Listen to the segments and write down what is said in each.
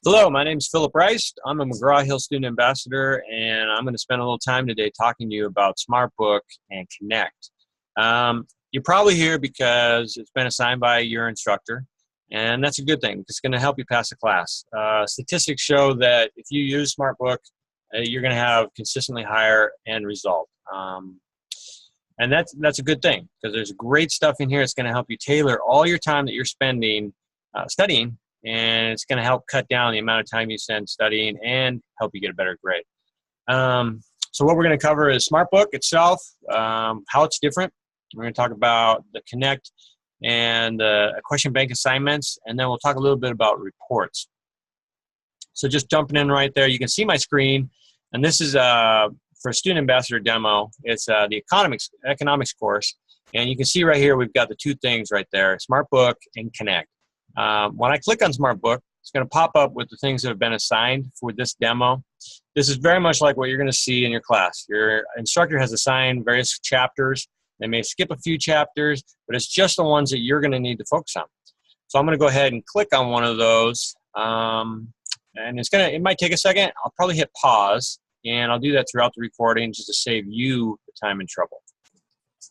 Hello, my name is Phillip Riste. I'm a McGraw-Hill student ambassador, and I'm going to spend a little time today talking to you about SmartBook and Connect. You're probably here because it's been assigned by your instructor, and that's a good thing. It's going to help you pass the class. Statistics show that if you use SmartBook, you're going to have consistently higher end result. And that's a good thing because there's great stuff in here that's going to help you tailor all your time that you're spending studying, and it's going to help cut down the amount of time you spend studying and help you get a better grade. So what we're going to cover is SmartBook itself, how it's different. We're going to talk about the Connect and question bank assignments, and then we'll talk a little bit about reports. So just jumping in right there, you can see my screen, and this is for a student ambassador demo. It's the economics course, and you can see right here we've got the two things right there, SmartBook and Connect. When I click on SmartBook, it's going to pop up with the things that have been assigned for this demo. This is very much like what you're going to see in your class. Your instructor has assigned various chapters. They may skip a few chapters, but it's just the ones that you're going to need to focus on. So I'm going to go ahead and click on one of those, and it might take a second. I'll probably hit pause, and I'll do that throughout the recording just to save you the time and trouble.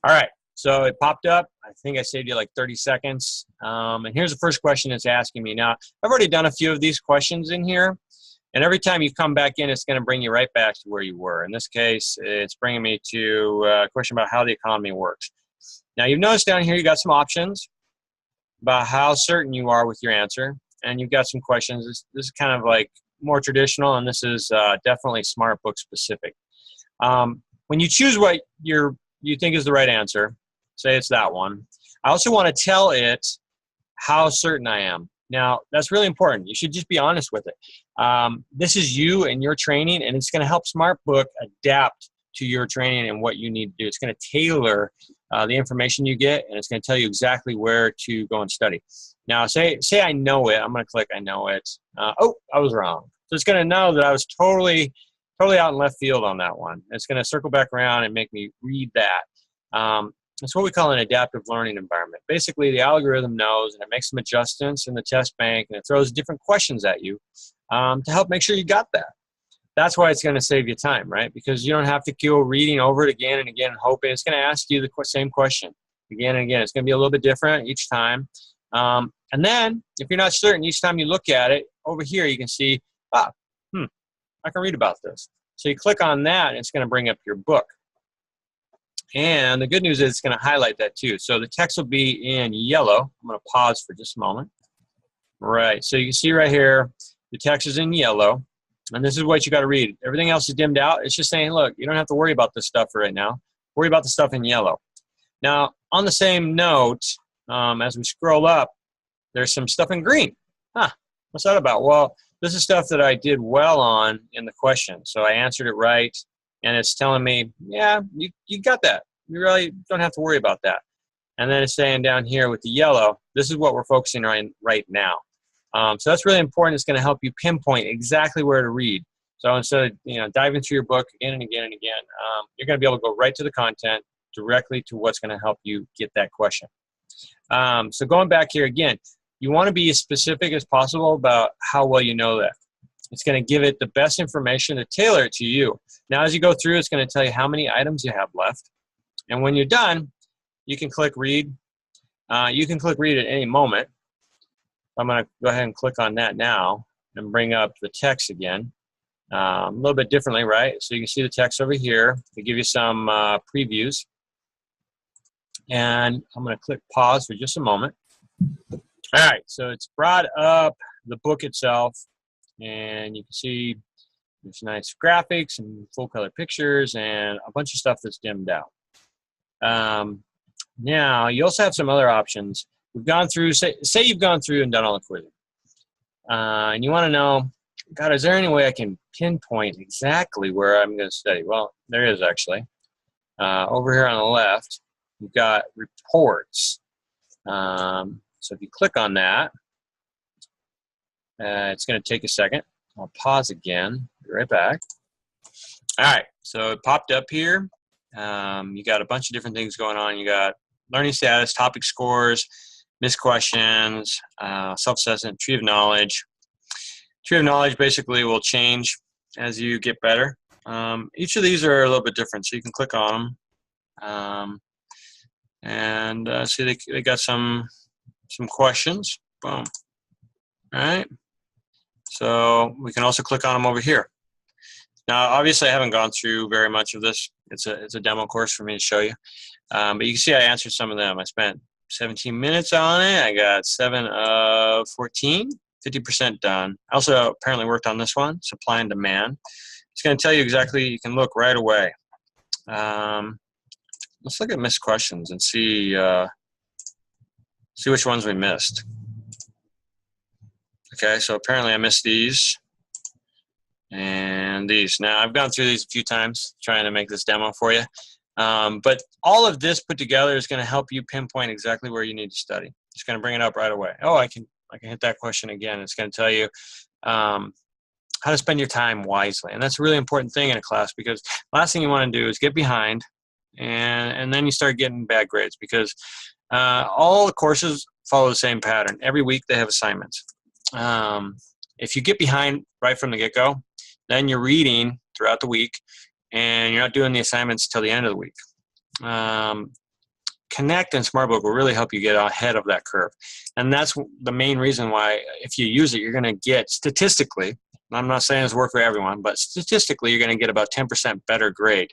All right. So it popped up. I think I saved you like 30 seconds. And here's the first question it's asking me. Now, I've already done a few of these questions in here. And every time you come back in, it's going to bring you right back to where you were. In this case, it's bringing me to a question about how the economy works. Now, you've noticed down here you got some options about how certain you are with your answer. And you've got some questions. This is kind of like more traditional, and this is definitely SmartBook specific. When you choose what you think is the right answer, say it's that one, I also want to tell it how certain I am. Now, that's really important. You should just be honest with it. This is you and your training, and it's going to help SmartBook adapt to your training and what you need to do. It's going to tailor the information you get, and it's going to tell you exactly where to go and study. Now, say I know it. I'm going to click I know it. Oh, I was wrong. So it's going to know that I was totally out in left field on that one. It's going to circle back around and make me read that. It's what we call an adaptive learning environment. Basically, the algorithm knows, and it makes some adjustments in the test bank, and it throws different questions at you to help make sure you got that. That's why it's going to save you time, right? Because you don't have to go reading over it again and again and hoping. It's going to ask you the same question again and again. It's going to be a little bit different each time. And then, if you're not certain, each time you look at it, over here you can see, I can read about this. So you click on that, and it's going to bring up your book. And the good news is it's going to highlight that too. So the text will be in yellow. I'm going to pause for just a moment. Right, so you can see right here, the text is in yellow. And this is what you got to read. Everything else is dimmed out. It's just saying, look, you don't have to worry about this stuff right now. Worry about the stuff in yellow. Now, on the same note, as we scroll up, there's some stuff in green. What's that about? Well, this is stuff that I did well on in the question. So I answered it right. And it's telling me, yeah, you got that. You really don't have to worry about that. And then it's saying down here with the yellow, this is what we're focusing on right now. So that's really important. It's going to help you pinpoint exactly where to read. So instead of diving through your book again and again and again, you're going to be able to go right to the content, directly to what's going to help you get that question. So going back here again, you want to be as specific as possible about how well you know that. It's going to give it the best information to tailor it to you. Now, as you go through, it's going to tell you how many items you have left. And when you're done, you can click read. You can click read at any moment. I'm going to go ahead and click on that now and bring up the text again. A little bit differently, right? So you can see the text over here. They give you some previews. And I'm going to click pause for just a moment. All right, so it's brought up the book itself. And you can see there's nice graphics and full color pictures and a bunch of stuff that's dimmed out. Now, you also have some other options. We've gone through, say you've gone through and done all the quizzing. And you want to know, God, is there any way I can pinpoint exactly where I'm going to study? Well, there is actually. Over here on the left, you've got reports. So if you click on that, it's going to take a second. I'll pause again. Be right back. All right, so it popped up here. You got a bunch of different things going on. You got learning status, topic scores, missed questions, self-assessment, tree of knowledge. Tree of knowledge basically will change as you get better. Each of these are a little bit different, so you can click on them. And see, they got some questions. Boom. All right. So we can also click on them over here. Now, obviously, I haven't gone through very much of this. It's a demo course for me to show you. But you can see I answered some of them. I spent 17 minutes on it. I got 7 of 14, 50% done. I also apparently worked on this one, supply and demand. It's going to tell you exactly. You can look right away. Let's look at missed questions and see which ones we missed. Okay, so apparently I missed these and these. Now, I've gone through these a few times trying to make this demo for you. But all of this put together is going to help you pinpoint exactly where you need to study. It's going to bring it up right away. Oh, I can hit that question again. It's going to tell you how to spend your time wisely. And that's a really important thing in a class, because the last thing you want to do is get behind and then you start getting bad grades, because all the courses follow the same pattern. Every week they have assignments. If you get behind right from the get-go, then you're reading throughout the week and you're not doing the assignments till the end of the week. Connect and SmartBook will really help you get ahead of that curve. And that's the main reason why, if you use it, you're going to get, statistically, I'm not saying it's work for everyone, but statistically, you're going to get about 10% better grade,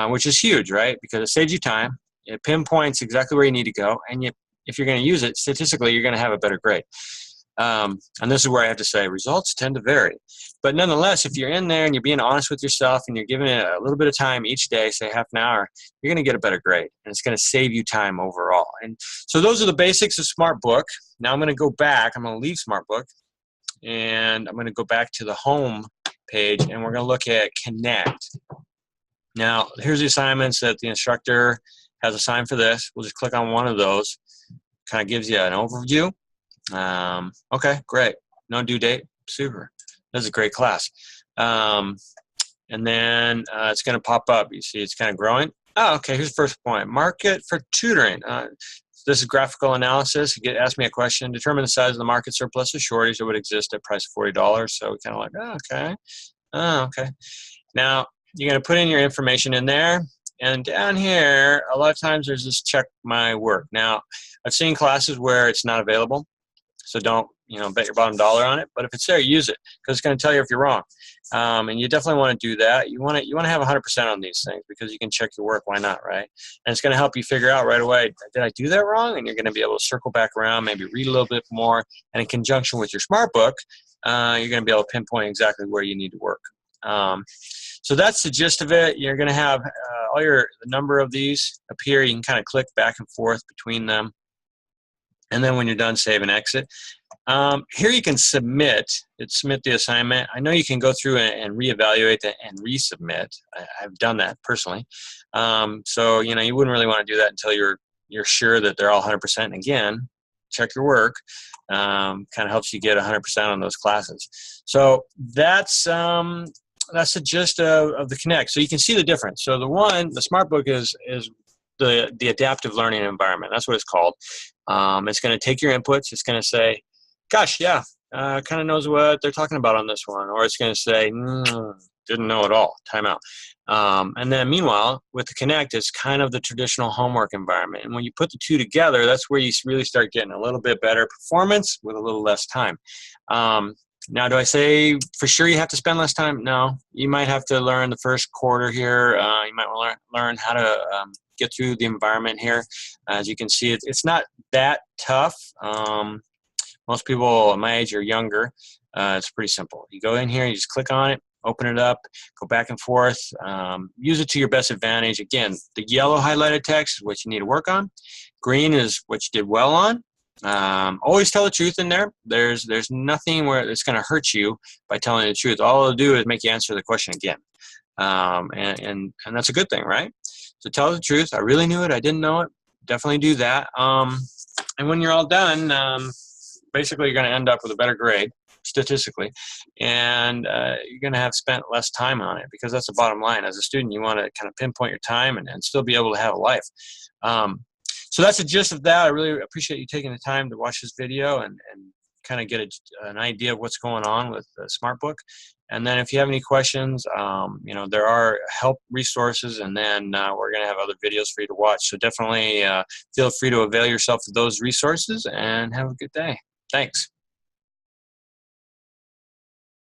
which is huge, right? Because it saves you time. It pinpoints exactly where you need to go. And if you're going to use it, statistically, you're going to have a better grade. And this is where I have to say results tend to vary. But nonetheless, if you're in there and you're being honest with yourself and you're giving it a little bit of time each day, say half an hour, you're going to get a better grade. And it's going to save you time overall. And so those are the basics of SmartBook. Now I'm going to go back. I'm going to leave SmartBook. And I'm going to go back to the home page, and we're going to look at Connect. Now, here's the assignments that the instructor has assigned for this. We'll just click on one of those. Kind of gives you an overview. Okay, great. No due date. Super. This is a great class. And then it's going to pop up. You see it's kind of growing. Oh, okay, here's the first point. Market for tutoring. This is graphical analysis. You ask me a question. Determine the size of the market, surplus or shortage that would exist at price of $40. So we kind of like, oh, okay. Oh, okay. Now, you're going to put in your information in there. And down here, a lot of times there's this check my work. Now, I've seen classes where it's not available. So don't, bet your bottom dollar on it. But if it's there, use it, because it's going to tell you if you're wrong. And you definitely want to do that. You want to have 100% on these things, because you can check your work. Why not, right? And it's going to help you figure out right away, did I do that wrong? And you're going to be able to circle back around, maybe read a little bit more. And in conjunction with your SmartBook, you're going to be able to pinpoint exactly where you need to work. So that's the gist of it. You're going to have the number of these appear. You can kind of click back and forth between them. And then when you're done, save and exit. Here you can submit the assignment. I know you can go through and reevaluate that and resubmit. I've done that personally. So you wouldn't really want to do that until you're sure that they're all 100%. And again, check your work. Kind of helps you get 100% on those classes. So that's the gist of the Connect. So you can see the difference. So the SmartBook is the adaptive learning environment. That's what it's called. It's going to take your inputs. It's going to say, gosh, yeah, kind of knows what they're talking about on this one. Or it's going to say, didn't know at all, time out. And then meanwhile, with the Connect, it's kind of the traditional homework environment. And when you put the two together, that's where you really start getting a little bit better performance with a little less time. Now, do I say for sure you have to spend less time? No. You might have to learn the first quarter here. You might want to learn how to get through the environment here. As you can see, it's not that tough. Most people my age or younger, it's pretty simple. You go in here, you just click on it, open it up, go back and forth, use it to your best advantage. Again, the yellow highlighted text is what you need to work on. Green is what you did well on. Always tell the truth in there. There's nothing where it's going to hurt you by telling the truth. All it'll do is make you answer the question again. And that's a good thing, right? So tell the truth. I really knew it. I didn't know it. Definitely do that. And when you're all done, basically you're going to end up with a better grade statistically, and you're going to have spent less time on it, because that's the bottom line. As a student, you want to kind of pinpoint your time and still be able to have a life. So that's the gist of that. I really appreciate you taking the time to watch this video and kind of get an idea of what's going on with SmartBook. And then if you have any questions, there are help resources, and then we're going to have other videos for you to watch. So definitely feel free to avail yourself of those resources, and have a good day. Thanks.